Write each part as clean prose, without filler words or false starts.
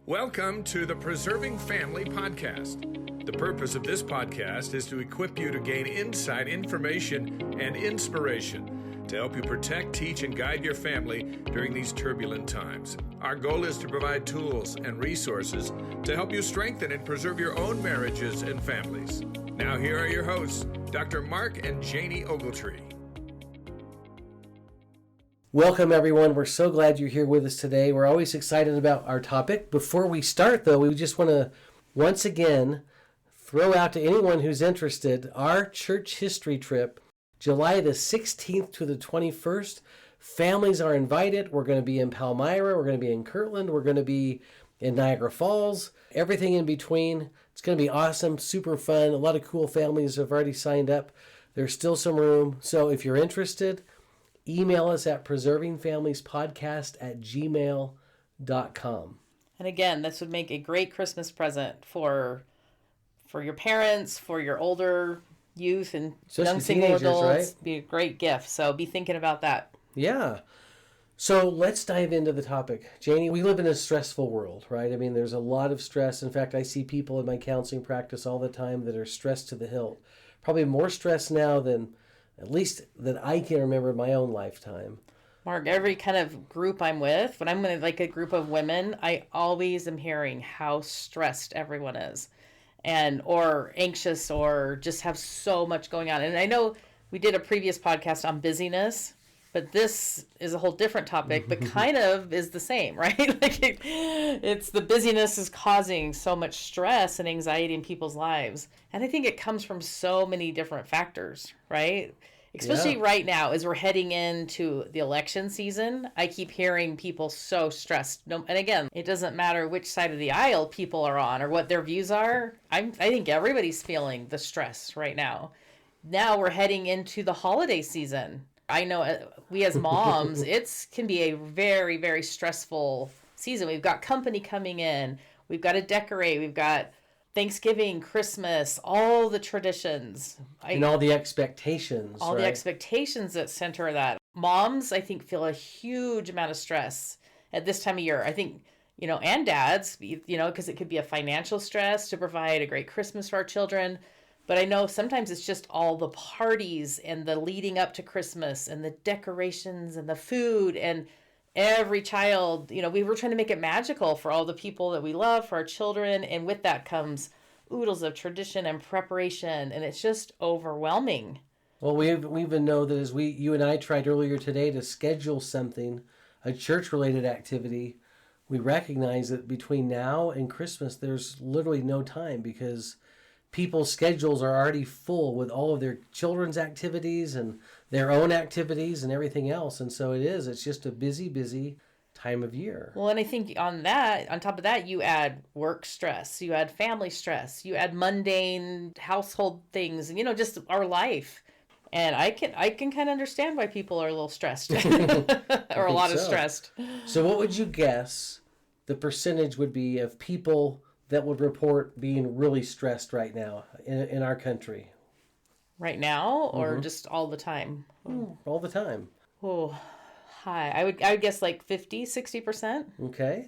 Welcome to the Preserving Family Podcast. The purpose of this podcast is to equip you to gain insight, information, and inspiration to help you protect, teach, and guide your family during these turbulent times. Our goal is to provide tools and resources to help you strengthen and preserve your own marriages and families. Now here are your hosts, Dr. Mark and Janie Ogletree. Welcome, everyone. We're so glad you're here with us today. We're always excited about our topic. Before we start, though, we just want to once again throw out to anyone who's interested our church history trip, July the 16th to the 21st. Families are invited. We're going to be in Palmyra. We're going to be in Kirtland. We're going to be in Niagara Falls, everything in between. It's going to be awesome, super fun. A lot of cool families have already signed up. There's still some room. So if you're interested, email us at preservingfamiliespodcast@gmail.com. And again, this would make a great Christmas present for your parents, for your older youth and Especially young single adults. right? Be a great gift. So be thinking about that. Yeah. So let's dive into the topic. Janie, we live in a stressful world, right? I mean, there's a lot of stress. In fact, I see people in my counseling practice all the time that are stressed to the hilt. Probably more stressed now than at least that I can remember in my own lifetime. Mark, every kind of group I'm with, when I'm in like a group of women, I always am hearing how stressed everyone is or anxious or just have so much going on. And I know we did a previous podcast on busyness, but this is a whole different topic, but kind of is the same, right? It's the busyness is causing so much stress and anxiety in people's lives. And I think it comes from so many different factors, right? Especially right now, as we're heading into the election season, I keep hearing people so stressed. And again, it doesn't matter which side of the aisle people are on or what their views are. I think everybody's feeling the stress right now. Now we're heading into the holiday season. I know we as moms, it can be a very, very stressful season. We've got company coming in. We've got to decorate. We've got Thanksgiving, Christmas, all the traditions. And all the expectations. All the expectations that center that. Moms, I think, feel a huge amount of stress at this time of year. I think, and dads, because it could be a financial stress to provide a great Christmas for our children. But I know sometimes it's just all the parties and the leading up to Christmas and the decorations and the food and every child, we were trying to make it magical for all the people that we love, for our children. And with that comes oodles of tradition and preparation. And it's just overwhelming. Well, we even know that as you and I tried earlier today to schedule something, a church-related activity, we recognize that between now and Christmas, there's literally no time because people's schedules are already full with all of their children's activities and their own activities and everything else. And so it's just a busy time of year. Well, and I think on top of that, you add work stress, you add family stress, you add mundane household things, and, just our life. And I can kind of understand why people are a little stressed or a lot of stressed. So what would you guess the percentage would be of people that would report being really stressed right now in our country? Right now or just all the time? All the time. Oh, high. I would guess like 50-60%. Okay.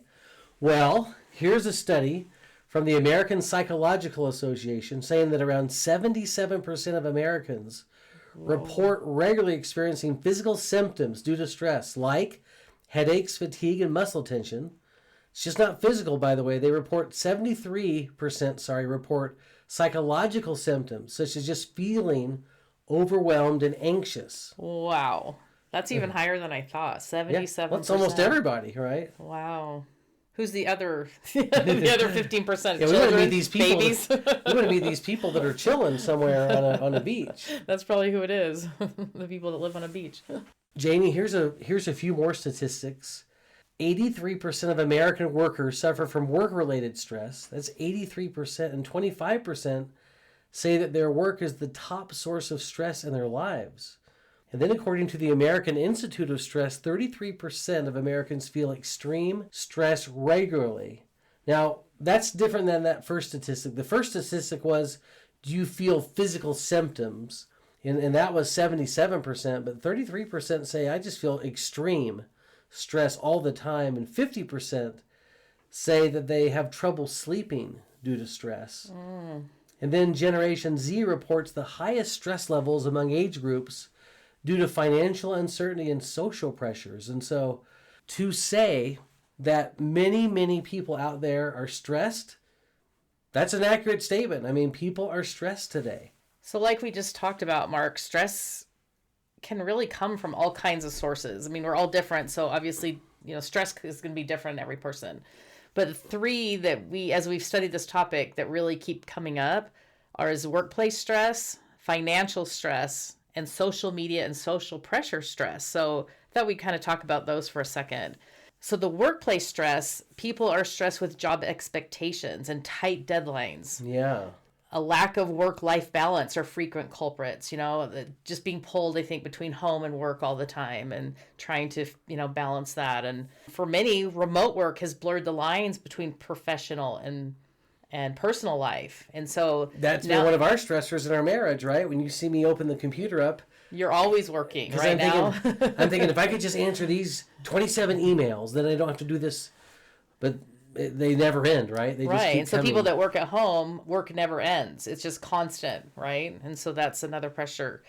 Well, here's a study from the American Psychological Association saying that around 77% of Americans report regularly experiencing physical symptoms due to stress, like headaches, fatigue, and muscle tension. It's just not physical, by the way. They report 73% report psychological symptoms, such as just feeling overwhelmed and anxious. Wow. That's even higher than I thought. 77%. Yeah, that's almost everybody, right? Wow. Who's the other 15%? Yeah, we want to meet these people. Babies. We want to meet these people that are chilling somewhere on a beach. That's probably who it is. The people that live on a beach. Janie, here's a few more statistics. 83% of American workers suffer from work-related stress. That's 83%, and 25% say that their work is the top source of stress in their lives. And then according to the American Institute of Stress, 33% of Americans feel extreme stress regularly. Now, that's different than that first statistic. The first statistic was, do you feel physical symptoms? And that was 77%, but 33% say, I just feel extreme stress all the time, and 50% say that they have trouble sleeping due to stress. And then Generation Z reports the highest stress levels among age groups due to financial uncertainty and social pressures. And so to say that many, many people out there are stressed, that's an accurate statement. I mean, people are stressed today. So like we just talked about, Mark, stress can really come from all kinds of sources. I mean, we're all different. So obviously, stress is going to be different in every person. But three that as we've studied this topic that really keep coming up is workplace stress, financial stress, and social media and social pressure stress. So I thought we'd kind of talk about those for a second. So the workplace stress, people are stressed with job expectations and tight deadlines. Yeah. A lack of work-life balance are frequent culprits, just being pulled, I think, between home and work all the time and trying to, balance that. And for many, remote work has blurred the lines between professional and personal life. And so that's been one of our stressors in our marriage, right? When you see me open the computer up, you're always working right now. I'm thinking if I could just answer these 27 emails, then I don't have to do this. But they never end, right? They just keep and so coming. people that work at home, work never ends. It's just constant, right? And so that's another pressure.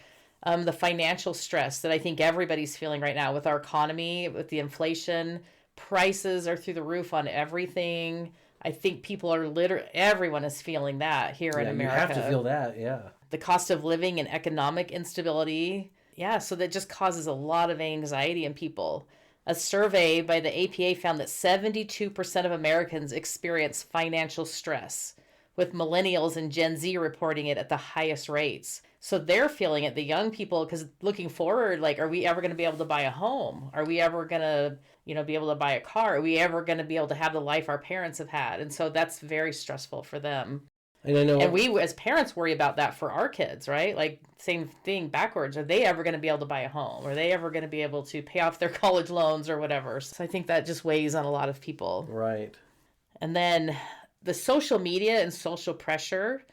The financial stress that I think everybody's feeling right now with our economy, with the inflation, prices are through the roof on everything. I think people are everyone is feeling that here in America. You have to feel that, yeah. The cost of living and economic instability. Yeah, so that just causes a lot of anxiety in people. A survey by the APA found that 72% of Americans experience financial stress, with millennials and Gen Z reporting it at the highest rates. So they're feeling it, the young people, because looking forward, like, are we ever going to be able to buy a home? Are we ever going to, be able to buy a car? Are we ever going to be able to have the life our parents have had? And so that's very stressful for them. And I know, and we as parents worry about that for our kids, right? Like same thing backwards. Are they ever going to be able to buy a home? Are they ever going to be able to pay off their college loans or whatever? So I think that just weighs on a lot of people. Right. And then the social media and social pressure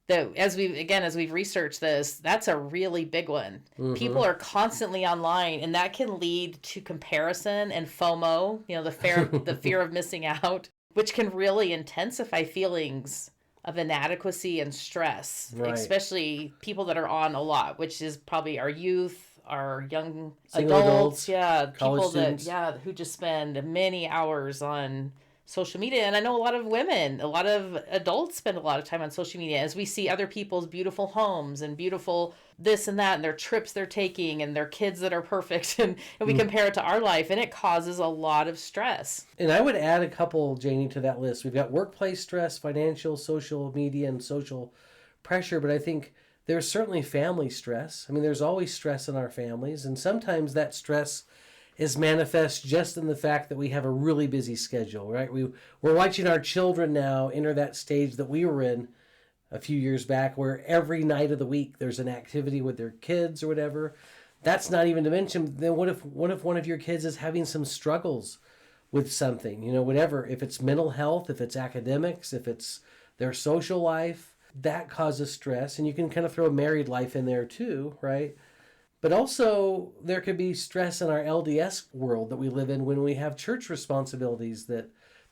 that as we've researched this, that's a really big one. Mm-hmm. People are constantly online, and that can lead to comparison and FOMO, the fear of missing out, which can really intensify feelings of inadequacy and stress, right. Especially people that are on a lot, which is probably our youth, our young adults, people students. Who just spend many hours on social media. And I know a lot of women, a lot of adults spend a lot of time on social media as we see other people's beautiful homes and beautiful this and that and their trips they're taking and their kids that are perfect. And we compare it to our life, and it causes a lot of stress. And I would add a couple, Janie, to that list. We've got workplace stress, financial, social media, and social pressure. But I think there's certainly family stress. I mean, there's always stress in our families. And sometimes that stress is manifest just in the fact that we have a really busy schedule, right? We're watching our children now enter that stage that we were in a few years back, where every night of the week there's an activity with their kids or whatever. That's not even to mention, then what if one of your kids is having some struggles with something, whatever, if it's mental health, if it's academics, if it's their social life, that causes stress. And you can kind of throw married life in there too, right? But also there could be stress in our LDS world that we live in when we have church responsibilities that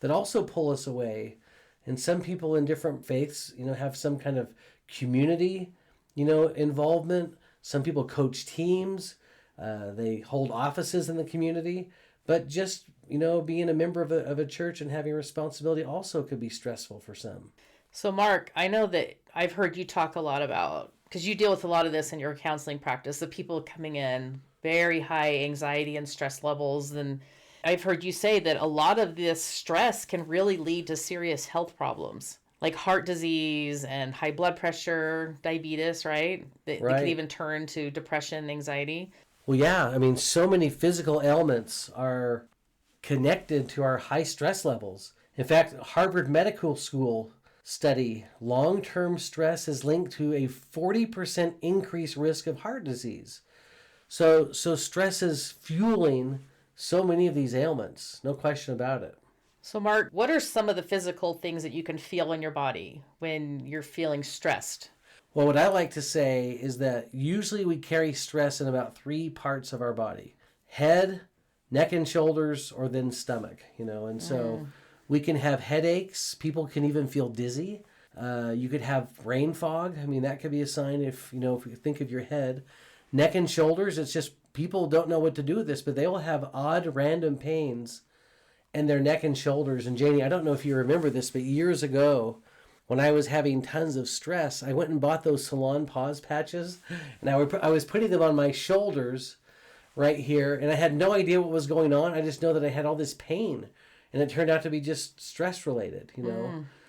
also pull us away. And some people in different faiths, have some kind of community, involvement. Some people coach teams. They hold offices in the community. But just, being a member of a church and having responsibility also could be stressful for some. So, Mark, I know that I've heard you talk a lot about, because you deal with a lot of this in your counseling practice, the people coming in, very high anxiety and stress levels. And I've heard you say that a lot of this stress can really lead to serious health problems, like heart disease and high blood pressure, diabetes, right? They can even turn to depression, anxiety. Well, yeah. I mean, so many physical ailments are connected to our high stress levels. In fact, Harvard Medical School study, long-term stress is linked to a 40% increased risk of heart disease. So stress is fueling so many of these ailments, no question about it. So Mark, what are some of the physical things that you can feel in your body when you're feeling stressed? Well, what I like to say is that usually we carry stress in about 3 parts of our body: head, neck and shoulders, or then stomach, and so We can have headaches. People can even feel dizzy. You could have brain fog. I mean, that could be a sign if you think of your head. Neck and shoulders, it's just people don't know what to do with this, but they will have odd random pains in their neck and shoulders. And Janie, I don't know if you remember this, but years ago, when I was having tons of stress, I went and bought those Salon Pause patches, and I was putting them on my shoulders right here, and I had no idea what was going on. I just know that I had all this pain, and it turned out to be just stress related,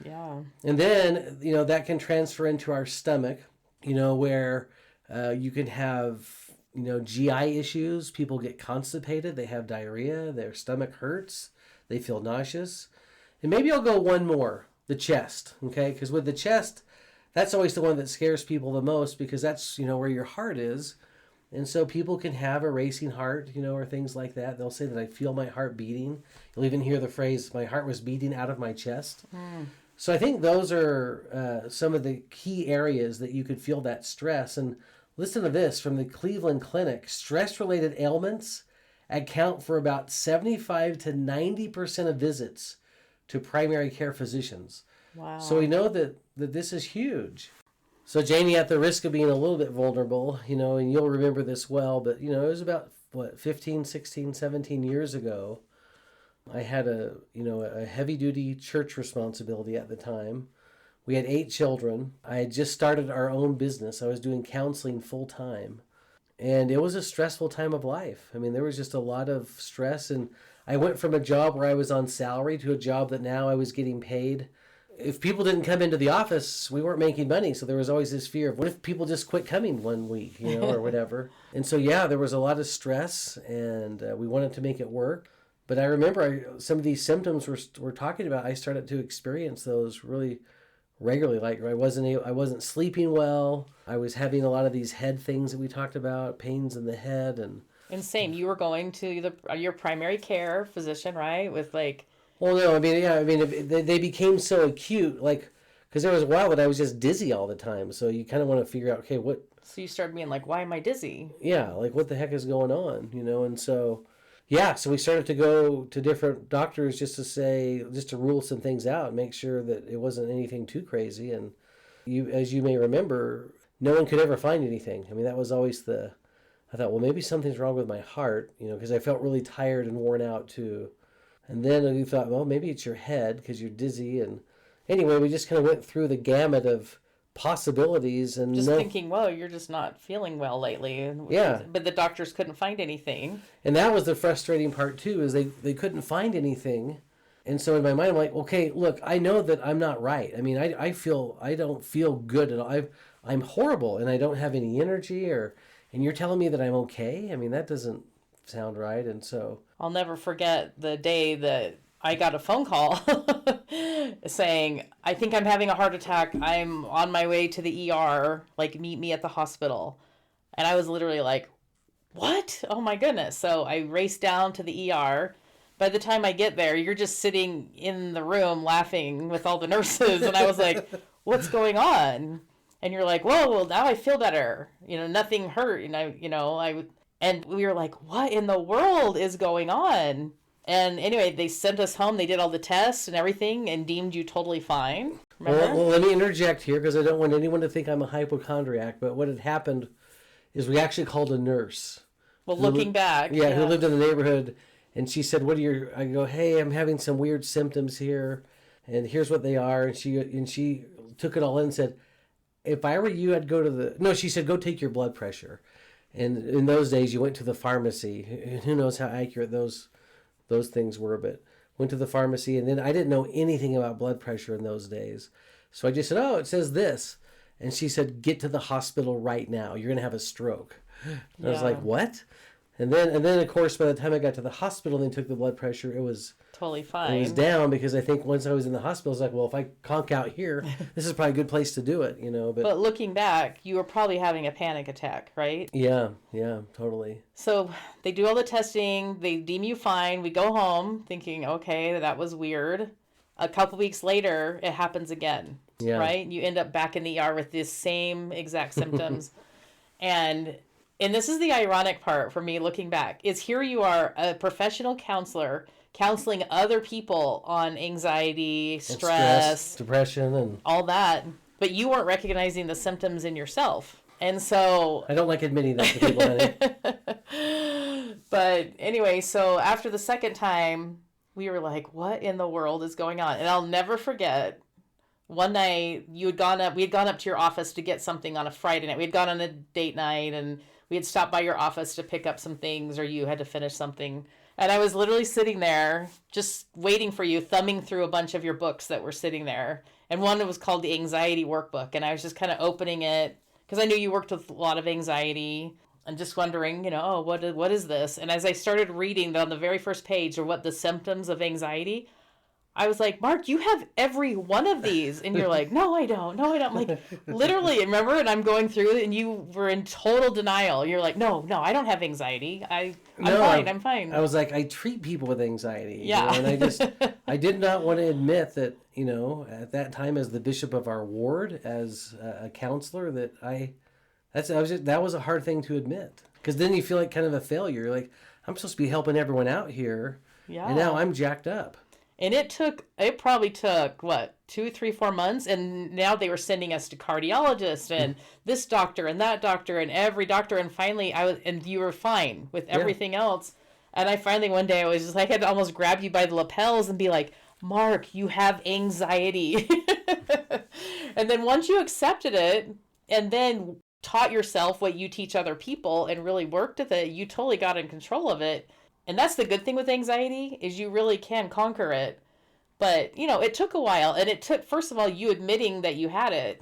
Yeah. And then, that can transfer into our stomach, where you can have, GI issues. People get constipated. They have diarrhea. Their stomach hurts. They feel nauseous. And maybe I'll go one more, the chest, okay? Because with the chest, that's always the one that scares people the most because that's, where your heart is. And so people can have a racing heart, or things like that. They'll say that I feel my heart beating. You'll even hear the phrase, my heart was beating out of my chest. So I think those are some of the key areas that you could feel that stress. And listen to this from the Cleveland Clinic. Stress-related ailments account for about 75 to 90% of visits to primary care physicians. Wow. So we know that this is huge. So Janie, at the risk of being a little bit vulnerable, and you'll remember this well, but, it was about, 15, 16, 17 years ago. I had a heavy-duty church responsibility at the time. We had 8 children. I had just started our own business. I was doing counseling full-time. And it was a stressful time of life. I mean, there was just a lot of stress. And I went from a job where I was on salary to a job that now I was getting paid. If people didn't come into the office, we weren't making money. So there was always this fear of what if people just quit coming one week, or whatever. And so, there was a lot of stress and we wanted to make it work. But I remember some of these symptoms we're talking about, I started to experience those really regularly. Like I wasn't sleeping well. I was having a lot of these head things that we talked about, pains in the head. And same, you were going to your primary care physician, right? With like... Well, no, they became so acute, because there was a while that I was just dizzy all the time. So you kind of want to figure out, okay, what... So you started being like, why am I dizzy? Yeah, what the heck is going on, and so... Yeah, so we started to go to different doctors just to rule some things out and make sure that it wasn't anything too crazy. And as you may remember, no one could ever find anything. I mean, that was always I thought, well, maybe something's wrong with my heart, because I felt really tired and worn out too. And then we thought, well, maybe it's your head because you're dizzy. And anyway, we just kind of went through the gamut of possibilities and just thinking, well, you're just not feeling well lately. Yeah. But the doctors couldn't find anything. And that was the frustrating part too, is they couldn't find anything. And so in my mind, I'm like, okay, look, I know that I'm not right. I mean, I don't feel good at all. I'm horrible and I don't have any energy and you're telling me that I'm okay? I mean, that doesn't sound right. And so I'll never forget the day that I got a phone call saying, I think I'm having a heart attack. I'm on my way to the ER, meet me at the hospital. And I was literally like, what? Oh my goodness. So I raced down to the ER. By the time I get there, you're just sitting in the room laughing with all the nurses. And I was like, what's going on? And you're like, whoa, well, now I feel better. Nothing hurt. And we were like, what in the world is going on? And anyway, they sent us home. They did all the tests and everything and deemed you totally fine. Remember? Well, let me interject here because I don't want anyone to think I'm a hypochondriac. But what had happened is we actually called a nurse. Well, looking back. Yeah, who lived in the neighborhood. And she said, I go, hey, I'm having some weird symptoms here. And here's what they are. And she took it all in and said, if I were you, I'd go to she said, go take your blood pressure. And in those days, you went to the pharmacy. Who knows how accurate those things were, but went to the pharmacy. And then I didn't know anything about blood pressure in those days. So I just said, it says this. And she said, get to the hospital right now. You're going to have a stroke. And I was like, what? And then of course, by the time I got to the hospital and they took the blood pressure, it was totally fine. It was down because I think once I was in the hospital, I was like, well, if I conk out here, this is probably a good place to do it, But looking back, you were probably having a panic attack, right? Yeah, totally. So they do all the testing. They deem you fine. We go home thinking, okay, that was weird. A couple weeks later, it happens again, right? You end up back in the ER with the same exact symptoms. And this is the ironic part for me looking back, is here you are, a professional counselor, counseling other people on anxiety, And stress, depression, and all that. But you weren't recognizing the symptoms in yourself. And so... I don't like admitting that to people, honey. But anyway, so after the second time, we were like, what in the world is going on? And I'll never forget, one night we had gone up to your office to get something on a Friday night. We had gone on a date night, and we had stopped by your office to pick up some things, or you had to finish something. And I was literally sitting there just waiting for you, thumbing through a bunch of your books that were sitting there. And one was called the Anxiety Workbook. And I was just kind of opening it because I knew you worked with a lot of anxiety, and just wondering, oh, what is this? And as I started reading on the very first page or what the symptoms of anxiety, I was like, Mark, you have every one of these. And you're like, no, I don't. No, I don't. Like, literally, remember? And I'm going through it, and you were in total denial. You're like, no, I don't have anxiety. I'm fine. I was like, I treat people with anxiety. Yeah. And I did not want to admit that, at that time as the bishop of our ward, as a counselor, that was a hard thing to admit. Because then you feel like kind of a failure. You're like, I'm supposed to be helping everyone out here. Yeah. And now I'm jacked up. And it probably took, 2, 3, 4 months. And now they were sending us to cardiologists and this doctor and that doctor and every doctor. And finally and you were fine with everything else. And I finally, one day I was just like, I had to almost grab you by the lapels and be like, Mark, you have anxiety. And then once you accepted it and then taught yourself what you teach other people and really worked with it, you totally got in control of it. And that's the good thing with anxiety, is you really can conquer it. But, it took a while. And it took, first of all, you admitting that you had it.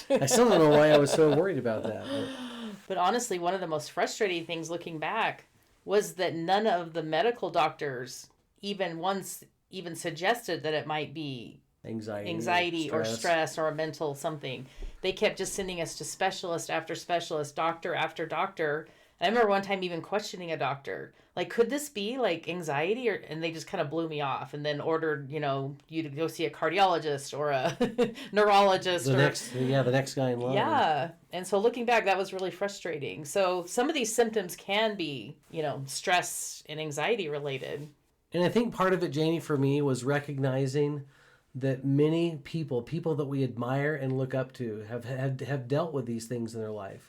I still don't know why I was so worried about that. But honestly, one of the most frustrating things looking back was that none of the medical doctors even suggested that it might be anxiety or stress or a mental something. They kept just sending us to specialist after specialist, doctor after doctor. And I remember one time even questioning a doctor, like, could this be like anxiety? And they just kind of blew me off, and then ordered, you to go see a cardiologist or a neurologist. The next guy in line. Yeah. And so looking back, that was really frustrating. So some of these symptoms can be, stress and anxiety related. And I think part of it, Janie, for me, was recognizing that many people that we admire and look up to have dealt with these things in their life.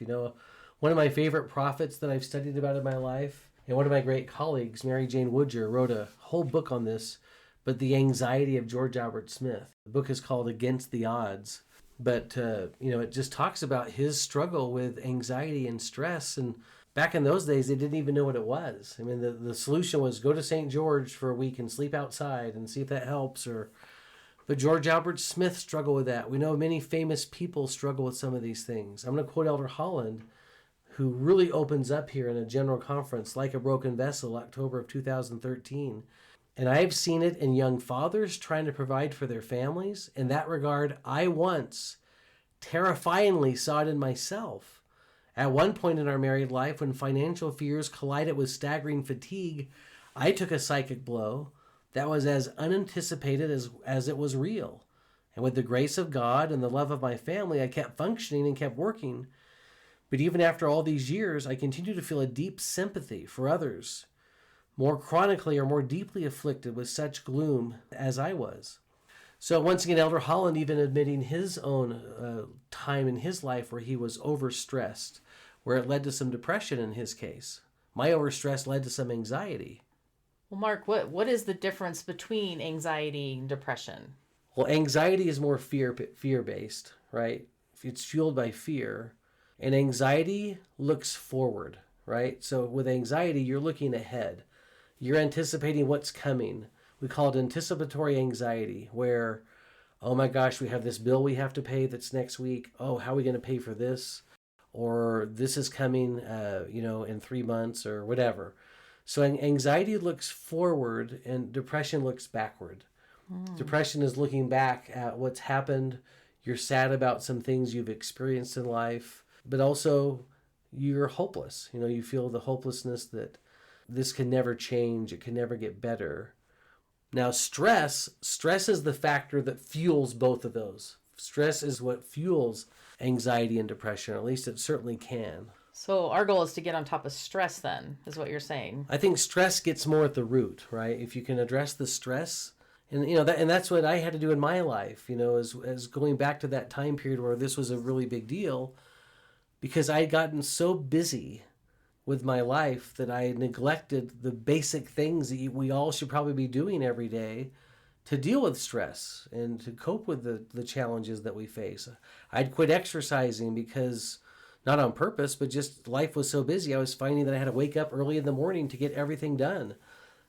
One of my favorite prophets that I've studied about in my life, and one of my great colleagues, Mary Jane Woodger, wrote a whole book on this, but the anxiety of George Albert Smith. The book is called Against the Odds. But, it just talks about his struggle with anxiety and stress. And back in those days, they didn't even know what it was. I mean, the solution was go to St. George for a week and sleep outside and see if that helps. But George Albert Smith struggled with that. We know many famous people struggle with some of these things. I'm going to quote Elder Holland, who really opens up here in a general conference, Like a Broken Vessel, October of 2013. And I've seen it in young fathers trying to provide for their families. In that regard, I once terrifyingly saw it in myself. At one point in our married life, when financial fears collided with staggering fatigue, I took a psychic blow that was as unanticipated as it was real. And with the grace of God and the love of my family, I kept functioning and kept working. But even after all these years, I continue to feel a deep sympathy for others, more chronically or more deeply afflicted with such gloom as I was. So once again, Elder Holland even admitting his own time in his life where he was overstressed, where it led to some depression in his case. My overstress led to some anxiety. Well, Mark, what is the difference between anxiety and depression? Well, anxiety is more fear-based, right? It's fueled by fear. And anxiety looks forward, right? So with anxiety, you're looking ahead. You're anticipating what's coming. We call it anticipatory anxiety, where, oh my gosh, we have this bill we have to pay that's next week. Oh, how are we going to pay for this? Or this is coming, in 3 months or whatever. So anxiety looks forward and depression looks backward. Depression is looking back at what's happened. You're sad about some things you've experienced in life. But also, you're hopeless. You feel the hopelessness that this can never change. It can never get better. Now, stress is the factor that fuels both of those. Stress is what fuels anxiety and depression, or at least it certainly can. So our goal is to get on top of stress then, is what you're saying. I think stress gets more at the root, right? If you can address the stress, and that's what I had to do in my life, as going back to that time period where this was a really big deal, because I had gotten so busy with my life that I neglected the basic things that we all should probably be doing every day to deal with stress and to cope with the challenges that we face. I'd quit exercising because, not on purpose, but just life was so busy. I was finding that I had to wake up early in the morning to get everything done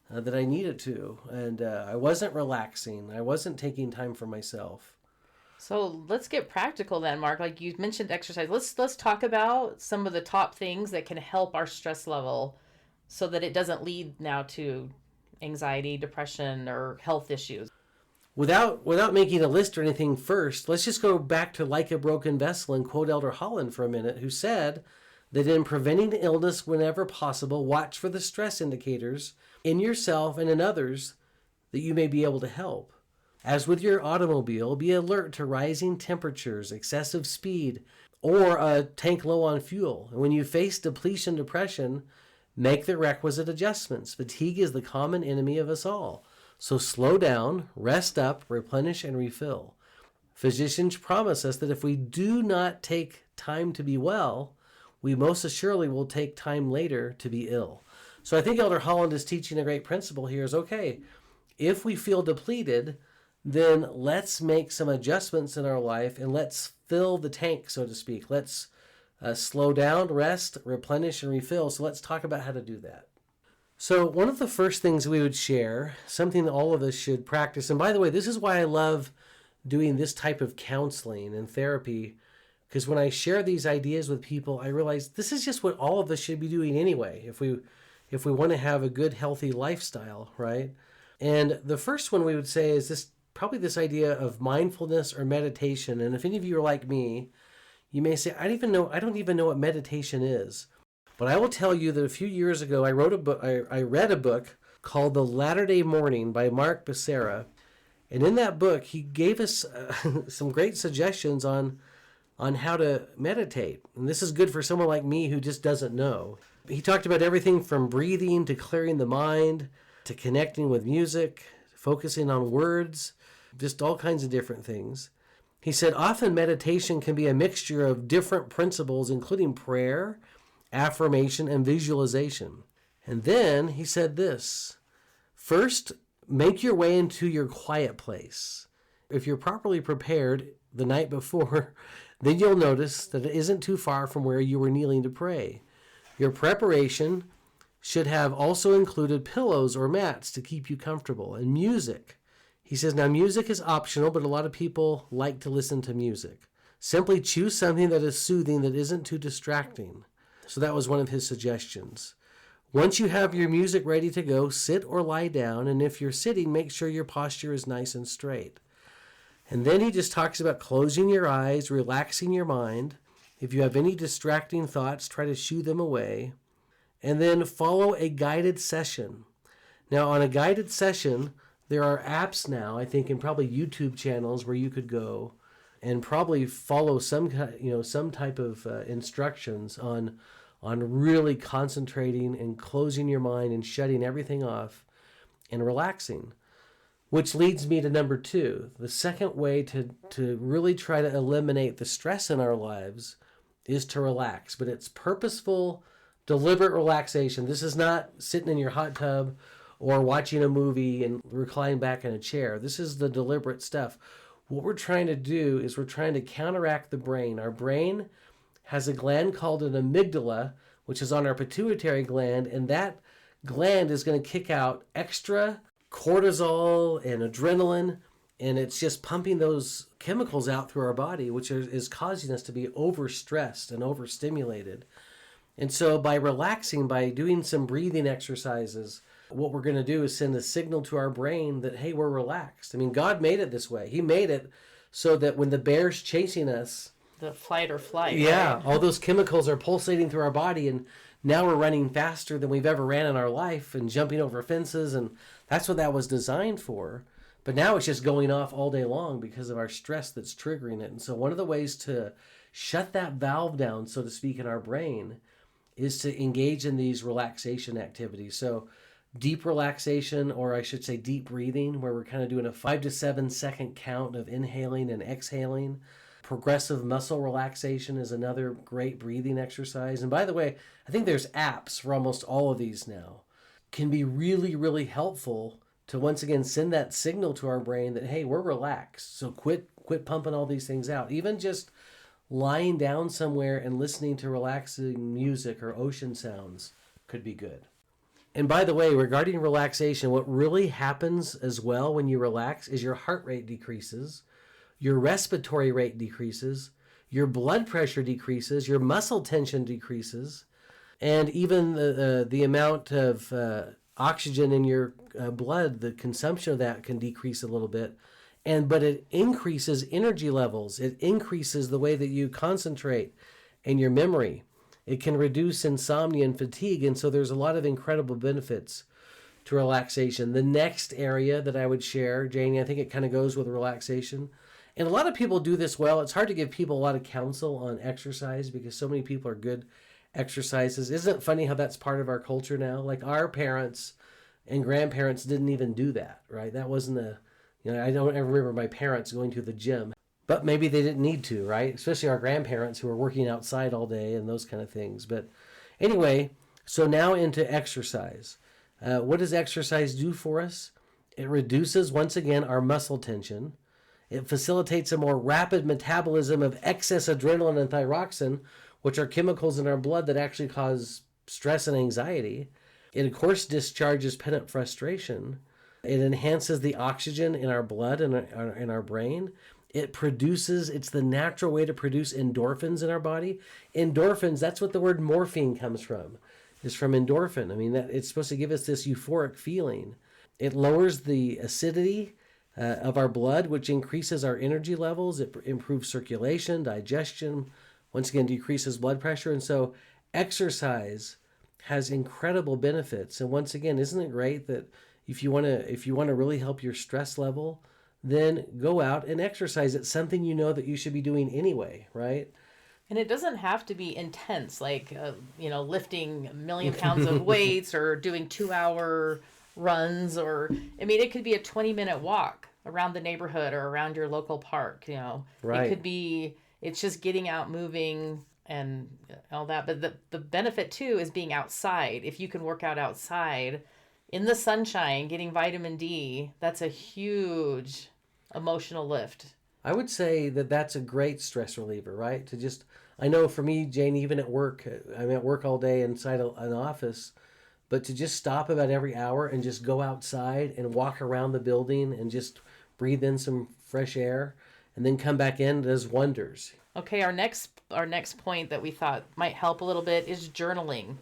that I needed to. And I wasn't relaxing. I wasn't taking time for myself. So let's get practical then, Mark. Like you mentioned exercise. Let's talk about some of the top things that can help our stress level so that it doesn't lead now to anxiety, depression, or health issues. Without making a list or anything first, let's just go back to Like a Broken Vessel and quote Elder Holland for a minute, who said that in preventing illness whenever possible, watch for the stress indicators in yourself and in others that you may be able to help. As with your automobile, be alert to rising temperatures, excessive speed, or a tank low on fuel. And when you face depletion depression, make the requisite adjustments. Fatigue is the common enemy of us all. So slow down, rest up, replenish, and refill. Physicians promise us that if we do not take time to be well, we most assuredly will take time later to be ill. So I think Elder Holland is teaching a great principle here is, okay, if we feel depleted, then let's make some adjustments in our life and let's fill the tank, so to speak. Let's slow down, rest, replenish, and refill. So let's talk about how to do that. So one of the first things we would share, something that all of us should practice, and by the way, this is why I love doing this type of counseling and therapy, because when I share these ideas with people, I realize this is just what all of us should be doing anyway, if we want to have a good, healthy lifestyle, right? And the first one we would say is this idea of mindfulness or meditation. And if any of you are like me, you may say, I don't even know what meditation is. But I will tell you that a few years ago, I read a book called The Latter-day Morning by Mark Becerra. And in that book, he gave us some great suggestions on how to meditate. And this is good for someone like me who just doesn't know. He talked about everything from breathing to clearing the mind to connecting with music, focusing on words, just all kinds of different things. He said often meditation can be a mixture of different principles, including prayer, affirmation, and visualization. And then he said this: first, make your way into your quiet place. If you're properly prepared the night before, then you'll notice that it isn't too far from where you were kneeling to pray. Your preparation should have also included pillows or mats to keep you comfortable, and music. He says, now music is optional, but a lot of people like to listen to music. Simply choose something that is soothing, that isn't too distracting. So that was one of his suggestions. Once you have your music ready to go, sit or lie down, and if you're sitting, make sure your posture is nice and straight. And then he just talks about closing your eyes, relaxing your mind. If you have any distracting thoughts, try to shoo them away. And then follow a guided session. Now, on a guided session, there are apps now, I think, and probably YouTube channels where you could go and probably follow some type of instructions on really concentrating and closing your mind and shutting everything off and relaxing. Which leads me to number 2. The second way to really try to eliminate the stress in our lives is to relax. But it's purposeful, deliberate relaxation. This is not sitting in your hot tub or watching a movie and reclining back in a chair. This is the deliberate stuff. What we're trying to do is we're trying to counteract the brain. Our brain has a gland called an amygdala, which is on our pituitary gland, and that gland is going to kick out extra cortisol and adrenaline, and it's just pumping those chemicals out through our body, which is causing us to be overstressed and overstimulated. And so by relaxing, by doing some breathing exercises, what we're going to do is send a signal to our brain that, hey, we're relaxed. I mean, God made it this way. He made it so that when the bear's chasing us, the fight or flight. Yeah, right? all those chemicals are pulsating through our body, and now we're running faster than we've ever ran in our life and jumping over fences, and that's what that was designed for. But now it's just going off all day long because of our stress that's triggering it. And so one of the ways to shut that valve down, so to speak, in our brain is to engage in these relaxation activities. So deep relaxation, or I should say deep breathing, where we're kind of doing a 5 to 7 second count of inhaling and exhaling. Progressive muscle relaxation is another great breathing exercise. And by the way, I think there's apps for almost all of these now. Can be really, really helpful to once again send that signal to our brain that, hey, we're relaxed. So quit pumping all these things out. Even just lying down somewhere and listening to relaxing music or ocean sounds could be good. And by the way, regarding relaxation, what really happens as well when you relax is your heart rate decreases, your respiratory rate decreases, your blood pressure decreases, your muscle tension decreases, and even the amount of oxygen in your blood, the consumption of that can decrease a little bit. But it increases energy levels. It increases the way that you concentrate and your memory. It can reduce insomnia and fatigue. And so there's a lot of incredible benefits to relaxation. The next area that I would share, Janie, I think it kind of goes with relaxation. And a lot of people do this well. It's hard to give people a lot of counsel on exercise because so many people are good exercises. Isn't it funny how that's part of our culture now? Like our parents and grandparents didn't even do that, right? That wasn't I don't ever remember my parents going to the gym, but maybe they didn't need to, right? Especially our grandparents who were working outside all day and those kind of things. But anyway, so now into exercise. What does exercise do for us? It reduces, once again, our muscle tension. It facilitates a more rapid metabolism of excess adrenaline and thyroxine, which are chemicals in our blood that actually cause stress and anxiety. It, of course, discharges pent-up frustration. It enhances the oxygen in our blood and in our brain. It's the natural way to produce endorphins in our body. Endorphins, that's what the word morphine comes from, is from endorphin. I mean, it's supposed to give us this euphoric feeling. It lowers the acidity of our blood, which increases our energy levels. It improves circulation, digestion, once again, decreases blood pressure. And so exercise has incredible benefits. And once again, isn't it great that if you want to really help your stress level, then go out and exercise. It's something you know that you should be doing anyway, right? And it doesn't have to be intense, like, lifting 1 million pounds of weights or doing 2-hour runs, it could be a 20-minute walk around the neighborhood or around your local park, Right. It could be, it's just getting out, moving and all that. But the benefit too is being outside. If you can work out outside in the sunshine, getting vitamin D, that's a huge emotional lift. I would say that that's a great stress reliever, right? I know for me, Jane, even at work, I'm at work all day inside an office, but to just stop about every hour and just go outside and walk around the building and just breathe in some fresh air and then come back in does wonders. Okay, our next point that we thought might help a little bit is journaling.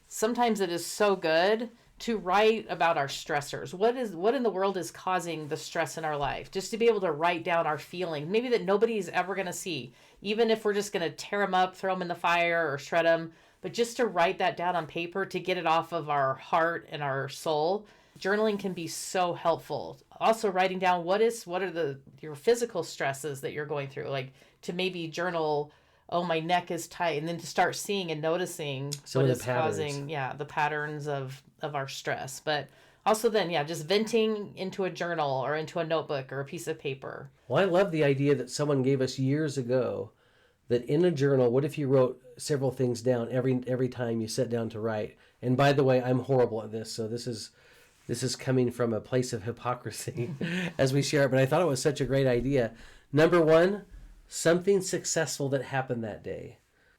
Sometimes it is so good to write about our stressors. What in the world is causing the stress in our life? Just to be able to write down our feelings, maybe that nobody's ever going to see, even if we're just going to tear them up, throw them in the fire or shred them, but just to write that down on paper to get it off of our heart and our soul. Journaling can be so helpful. Also writing down what are your physical stresses that you're going through, like to maybe journal, oh, my neck is tight, and then to start seeing and noticing some what of is the patterns. causing the patterns of our stress. But also then, just venting into a journal or into a notebook or a piece of paper. Well, I love the idea that someone gave us years ago that in a journal, what if you wrote several things down every time you sat down to write? And by the way, I'm horrible at this, so this is coming from a place of hypocrisy as we share it, but I thought it was such a great idea. Number 1, something successful that happened that day.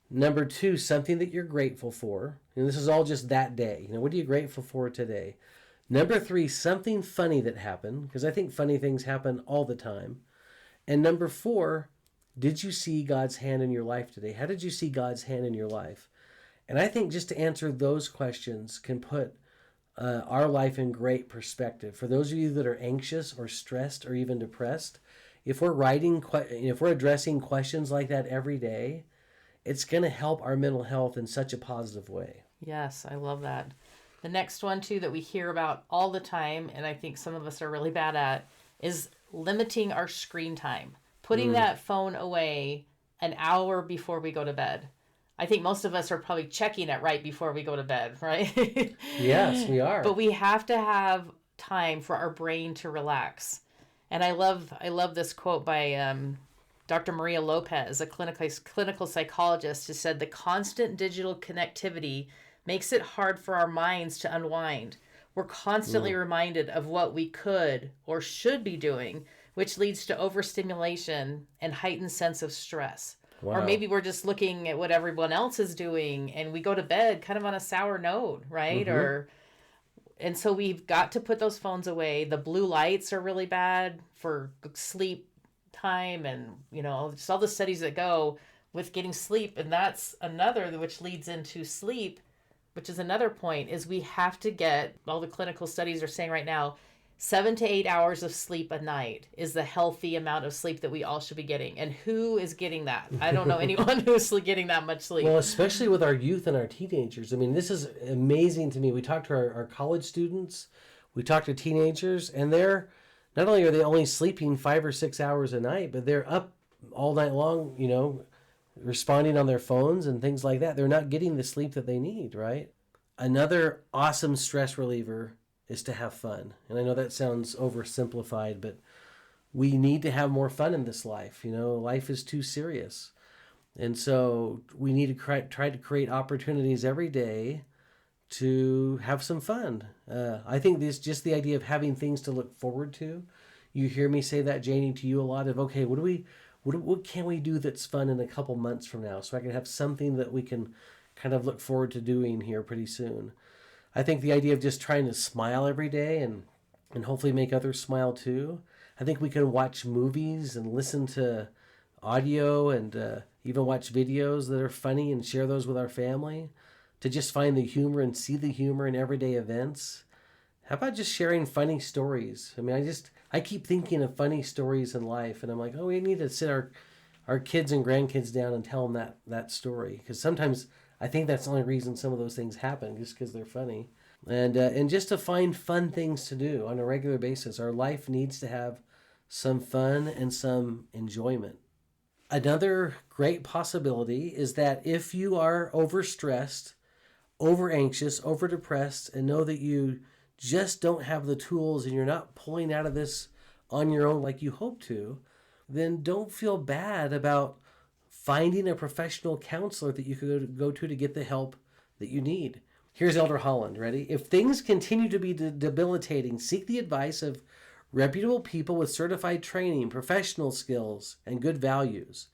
Number 2, something that you're grateful for. And this is all just that day. What are you grateful for today? Number 3, something funny that happened, because I think funny things happen all the time. And number 4, did you see God's hand in your life today? How did you see God's hand in your life? And I think just to answer those questions can put our life in great perspective. For those of you that are anxious or stressed or even depressed, if we're addressing questions like that every day, it's going to help our mental health in such a positive way. Yes, I love that. The next one too that we hear about all the time, and I think some of us are really bad at, is limiting our screen time. Putting that phone away an hour before we go to bed. I think most of us are probably checking it right before we go to bed, right? Yes, we are. But we have to have time for our brain to relax. And I love this quote by Dr. Maria Lopez, a clinical psychologist, who said the constant digital connectivity makes it hard for our minds to unwind. We're constantly reminded of what we could or should be doing, which leads to overstimulation and heightened sense of stress. Wow. Or maybe we're just looking at what everyone else is doing and we go to bed kind of on a sour note, right? And so we've got to put those phones away. The blue lights are really bad for sleep time, and just all the studies that go with getting sleep. And that's another, which leads into sleep, which is another point, is we have to get, all the clinical studies are saying right now, 7 to 8 hours of sleep a night is the healthy amount of sleep that we all should be getting. And who is getting that? I don't know anyone who's getting that much sleep. Well, especially with our youth and our teenagers. I mean, this is amazing to me. We talk to our college students, we talk to teenagers, and they're, not only are they only sleeping 5 or 6 hours a night, but they're up all night long, responding on their phones and things like that. They're not getting the sleep that they need, right? Another awesome stress reliever is to have fun. And I know that sounds oversimplified, but we need to have more fun in this life. Life is too serious. And so we need to try to create opportunities every day to have some fun. I think this, just the idea of having things to look forward to. You hear me say that, Janie, to you a lot of, okay, what can we do that's fun in a couple months from now? So I can have something that we can kind of look forward to doing here pretty soon. I think the idea of just trying to smile every day and hopefully make others smile too. I think we can watch movies and listen to audio and even watch videos that are funny and share those with our family, to just find the humor and see the humor in everyday events. How about just sharing funny stories? I mean, I keep thinking of funny stories in life, and I'm like, oh, we need to sit our kids and grandkids down and tell them that story. Because sometimes I think that's the only reason some of those things happen, just because they're funny. And just to find fun things to do on a regular basis. Our life needs to have some fun and some enjoyment. Another great possibility is that if you are overstressed, over anxious, over depressed, and know that you just don't have the tools and you're not pulling out of this on your own like you hope to, then don't feel bad about finding a professional counselor that you could go to get the help that you need. Here's Elder Holland. Ready? If things continue to be debilitating, seek the advice of reputable people with certified training, professional skills, and good values.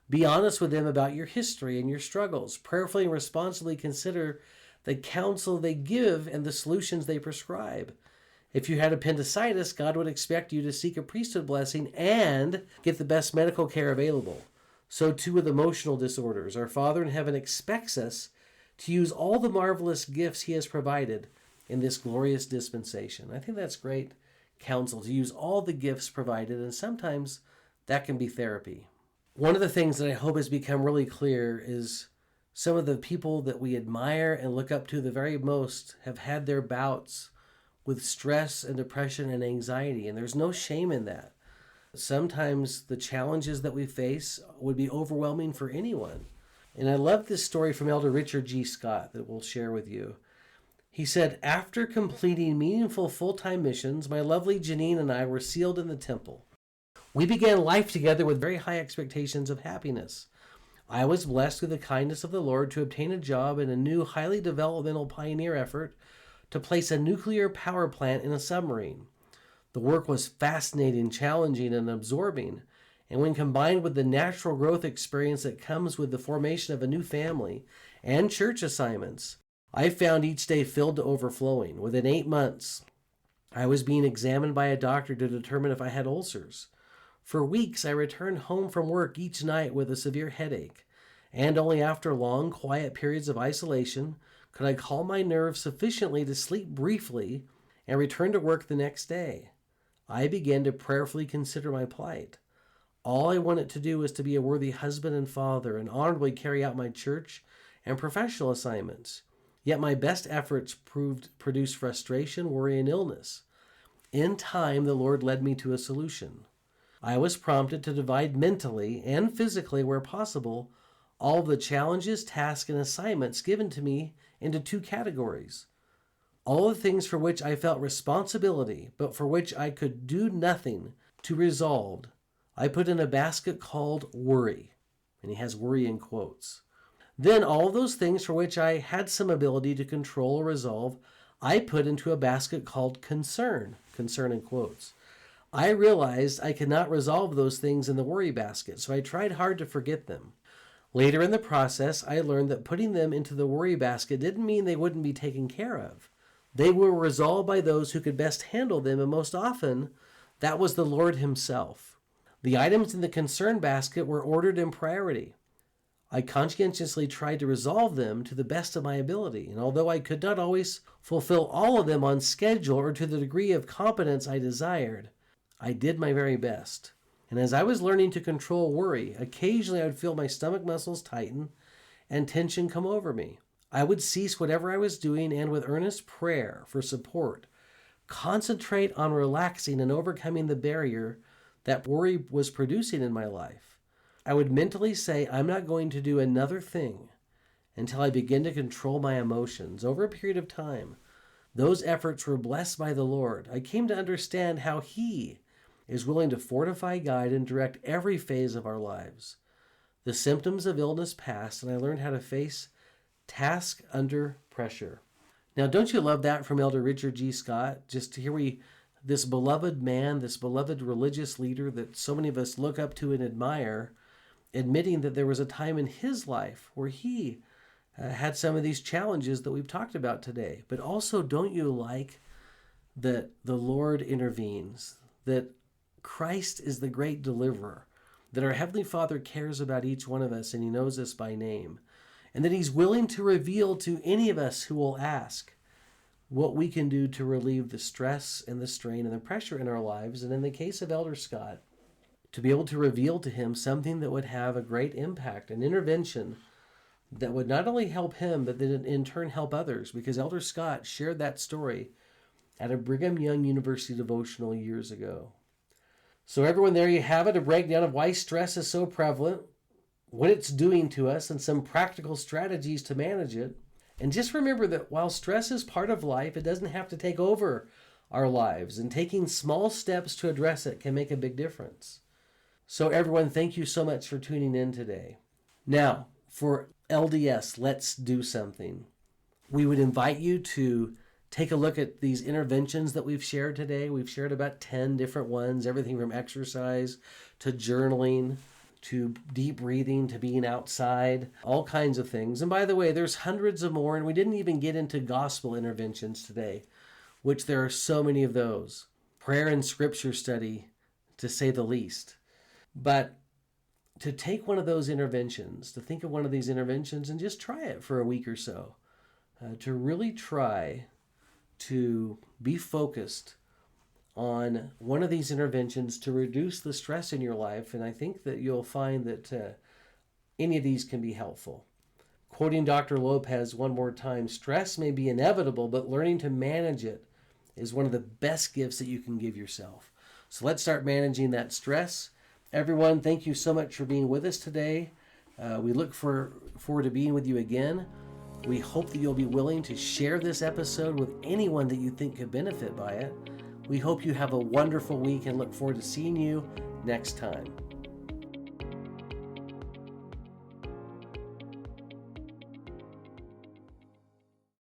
Be honest with them about your history and your struggles. Prayerfully and responsibly consider the counsel they give and the solutions they prescribe. If you had appendicitis, God would expect you to seek a priesthood blessing and get the best medical care available. So too with emotional disorders. Our Father in heaven expects us to use all the marvelous gifts he has provided in this glorious dispensation. I think that's great counsel, to use all the gifts provided, and sometimes that can be therapy. One of the things that I hope has become really clear is some of the people that we admire and look up to the very most have had their bouts with stress and depression and anxiety, and there's no shame in that. Sometimes the challenges that we face would be overwhelming for anyone. And I love this story from Elder Richard G. Scott that we'll share with you. He said, after completing meaningful full-time missions, my lovely Janine and I were sealed in the temple. We began life together with very high expectations of happiness. I was blessed through the kindness of the Lord to obtain a job in a new, highly developmental pioneer effort to place a nuclear power plant in a submarine. The work was fascinating, challenging, and absorbing, and when combined with the natural growth experience that comes with the formation of a new family and church assignments, I found each day filled to overflowing. Within 8 months, I was being examined by a doctor to determine if I had ulcers. For weeks, I returned home from work each night with a severe headache, and only after long, quiet periods of isolation could I calm my nerves sufficiently to sleep briefly and return to work the next day. I began to prayerfully consider my plight. All I wanted to do was to be a worthy husband and father and honorably carry out my church and professional assignments. Yet my best efforts produced frustration, worry, and illness. In time, the Lord led me to a solution. I was prompted to divide mentally and physically, where possible, all the challenges, tasks, and assignments given to me into two categories. All the things for which I felt responsibility, but for which I could do nothing to resolve, I put in a basket called worry. And he has worry in quotes. Then all those things for which I had some ability to control or resolve, I put into a basket called concern in quotes. I realized I could not resolve those things in the worry basket, so I tried hard to forget them. Later in the process, I learned that putting them into the worry basket didn't mean they wouldn't be taken care of. They were resolved by those who could best handle them, and most often, that was the Lord himself. The items in the concern basket were ordered in priority. I conscientiously tried to resolve them to the best of my ability, and although I could not always fulfill all of them on schedule or to the degree of competence I desired, I did my very best. And as I was learning to control worry, occasionally I would feel my stomach muscles tighten and tension come over me. I would cease whatever I was doing and with earnest prayer for support, concentrate on relaxing and overcoming the barrier that worry was producing in my life. I would mentally say, I'm not going to do another thing until I begin to control my emotions. Over a period of time, those efforts were blessed by the Lord. I came to understand how He is willing to fortify, guide, and direct every phase of our lives. The symptoms of illness passed, and I learned how to face tasks under pressure. Now, don't you love that from Elder Richard G. Scott? Just to hear this beloved man, this beloved religious leader that so many of us look up to and admire, admitting that there was a time in his life where he had some of these challenges that we've talked about today. But also, don't you like that the Lord intervenes, that Christ is the great deliverer, that our Heavenly Father cares about each one of us and He knows us by name, and that He's willing to reveal to any of us who will ask what we can do to relieve the stress and the strain and the pressure in our lives, and in the case of Elder Scott, to be able to reveal to him something that would have a great impact, an intervention that would not only help him, but then in turn help others, because Elder Scott shared that story at a Brigham Young University devotional years ago. So everyone, there you have it, a breakdown of why stress is so prevalent, what it's doing to us, and some practical strategies to manage it. And just remember that while stress is part of life, it doesn't have to take over our lives, and taking small steps to address it can make a big difference. So everyone, thank you so much for tuning in today. Now, for LDS, let's do something. We would invite you to take a look at these interventions that we've shared today. We've shared about 10 different ones, everything from exercise to journaling to deep breathing to being outside, all kinds of things. And by the way, there's hundreds of more, and we didn't even get into gospel interventions today, which there are so many of those. Prayer and scripture study, to say the least. But to take one of those interventions, to think of one of these interventions and just try it for a week or so, to really try to be focused on one of these interventions to reduce the stress in your life. And I think that you'll find that any of these can be helpful. Quoting Dr. Lopez one more time, stress may be inevitable, but learning to manage it is one of the best gifts that you can give yourself. So let's start managing that stress. Everyone, thank you so much for being with us today. We look forward to being with you again. We hope that you'll be willing to share this episode with anyone that you think could benefit by it. We hope you have a wonderful week and look forward to seeing you next time.